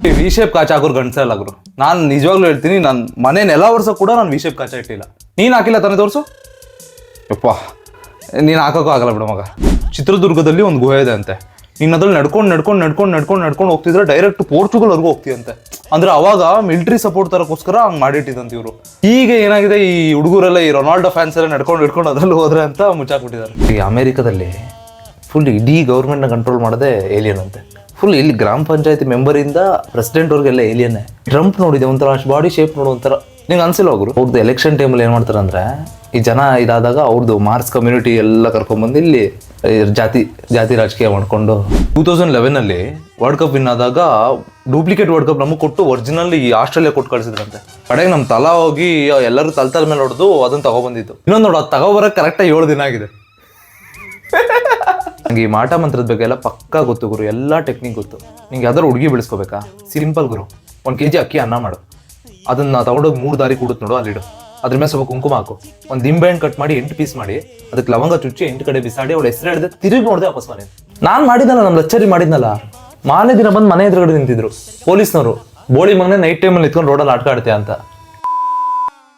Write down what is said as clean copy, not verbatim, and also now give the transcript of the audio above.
V shape ಕಾಚ ಹಾಕೋರು ಗಂಡ್ಸಲ್ಲ ಗುರು. ನಾನು ನಿಜವಾಗ್ಲೂ ಹೇಳ್ತೀನಿ, ನನ್ನ ಮನೆ ನೆಲ ವರ್ಷ ಕೂಡ ನಾನು ವಿ ಶೇಪ್ ಕಾಚ ಇಟ್ಟಿಲ್ಲ. ನೀನು ಹಾಕಿಲ್ಲ ತಾನೇ ತೋರಿಸು. ಯಪ್ಪ, ನೀನು ಹಾಕೋಕ್ಕೂ ಆಗಲ್ಲ ಬಿಡು ಮಗ. ಚಿತ್ರದುರ್ಗದಲ್ಲಿ ಒಂದು ಗುಹೆ ಇದೆ ಅಂತೆ. ನೀನು ಅದ್ರಲ್ಲಿ ನಡ್ಕೊಂಡು ಹೋಗ್ತಿದ್ರೆ ಡೈರೆಕ್ಟ್ ಪೋರ್ಚುಗಲ್ವರೆಗೂ ಹೋಗ್ತೀಯಂತೆ. ಅಂದ್ರೆ ಅವಾಗ ಮಿಲಿಟರಿ ಸಪೋರ್ಟ್ ತರಕ್ಕೋಸ್ಕರ ಹಂಗೆ ಮಾಡಿಟ್ಟಿದಂತ ಇವರು. ಈಗ ಏನಾಗಿದೆ, ಈ ಹುಡುಗರೆಲ್ಲ ಈ ರೊನಾಲ್ಡೋ ಫ್ಯಾನ್ಸ್ ಎಲ್ಲ ನಡ್ಕೊಂಡು ಅದ್ರಲ್ಲಿ ಹೋದ್ರೆ ಅಂತ ಮುಚ್ಚಾಕ್ಬಿಟ್ಟಿದ್ದಾರೆ. ಈ ಅಮೆರಿಕದಲ್ಲಿ ಫುಲ್ ಇಡೀ ಗೌರ್ಮೆಂಟ್ನ ಕಂಟ್ರೋಲ್ ಮಾಡೋದೇ ಏಲಿಯನ್ ಅಂತೆ. ಫುಲ್ ಇಲ್ಲಿ ಗ್ರಾಮ ಪಂಚಾಯತಿ ಮೆಂಬರಿಂದ ಪ್ರೆಸಿಡೆಂಟ್ವರೆಗೆಲ್ಲ ಏಲಿಯನ್ನೇ. ಟ್ರಂಪ್ ನೋಡಿದೆ ಒಂಥರ, ಅಷ್ಟು ಬಾಡಿ ಶೇಪ್ ನೋಡು ಒಂಥರ. ನಿಂಗೆ ಅನ್ಸಿಲ್ಲ ಹೋಗ್ರು? ಅವ್ರದ್ದು ಎಲೆಕ್ಷನ್ ಟೈಮಲ್ಲಿ ಏನು ಮಾಡ್ತಾರೆ ಅಂದರೆ, ಈ ಜನ ಇದಾದಾಗ ಅವ್ರದ್ದು ಮಾರ್ಕ್ಸ್ ಕಮ್ಯುನಿಟಿ ಎಲ್ಲ ಕರ್ಕೊಂಡ್ಬಂದು ಇಲ್ಲಿ ಜಾತಿ ರಾಜಕೀಯ ಮಾಡ್ಕೊಂಡು 2011 ವರ್ಲ್ಡ್ ಕಪ್ ವಿನ್ ಆದಾಗ ಡೂಪ್ಲಿಕೇಟ್ ವರ್ಲ್ಡ್ ಕಪ್ ನಮಗೆ ಕೊಟ್ಟು ಒರಿಜಿನಲ್ ಈ ಆಸ್ಟ್ರೇಲಿಯಾ ಕೊಟ್ಟು ಕಳಿಸಿದ್ರಂತೆ. ಕಡೆಗೆ ನಮ್ಮ ತಲಾ ಹೋಗಿ ಎಲ್ಲರೂ ತಲೆ ಮೇಲೆ ಹೊಡೆದು ಅದನ್ನ ತಗೊಬಂದಿತ್ತು. ಇನ್ನೊಂದು ನೋಡು, ಅದು ತಗೊಬರಕ್ಕೆ ಕರೆಕ್ಟಾಗಿ 7 ದಿನ ಆಗಿದೆ. ನಂಗೆ ಈ ಮಾಟ ಮಂತ್ರದ ಬಗ್ಗೆ ಎಲ್ಲ ಪಕ್ಕಾ ಗೊತ್ತು ಗುರು, ಎಲ್ಲ ಟೆಕ್ನಿಕ್ ಗೊತ್ತು. ನಿಂಗೆ ಯಾವ್ದಾರು ಹುಡುಗಿ ಬೆಳೆಸ್ಕೋಬೇಕಾ? ಸಿಂಪಲ್ ಗುರು, 1 kg ಅಕ್ಕಿ ಅನ್ನ ಮಾಡು, ಅದನ್ನ ತಗೊಂಡೋಗಿ 3 ದಾರಿ ಕೂಡುತ್ತೆ ನೋಡು, ಅಲ್ಲಿಡು. ಅದ್ರ ಮೇಲೆ ಸ್ವಲ್ಪ ಕುಂಕುಮ ಹಾಕು, ಒಂದು ನಿಂಬೆ ಹಣ್ಣು ಕಟ್ ಮಾಡಿ 8 ಪೀಸ್ ಮಾಡಿ, ಅದಕ್ಕೆ ಲವಂಗ ಚುಚ್ಚಿ 8 ಕಡೆ ಬಿಸಾಡಿ, ಅವಳು ಹೆಸರು ಹೇಳಿದೆ ತಿರುಗಿ ನೋಡಿದೆ ವಾಪಸ್ ಮನೆ. ನಾನು ಮಾಡಿದ್ನಲ್ಲ, ನಮ್ಮ ಲಚ್ಚರಿ ಮಾಡಿದ್ನಲ್ಲ, ಮಾರನೇ ದಿನ ಬಂದು ಮನೆ ಎದುರುಗಡೆ ನಿಂತಿದ್ರು ಪೊಲೀಸ್ನವರು. ಬೋಳಿ ಮಗನೇ ನೈಟ್ ಟೈಮಲ್ಲಿ ನಿಂತ್ಕೊಂಡು ರೋಡಲ್ಲಿ ಆಟ ಆಡ್ತೀಯ ಅಂತ.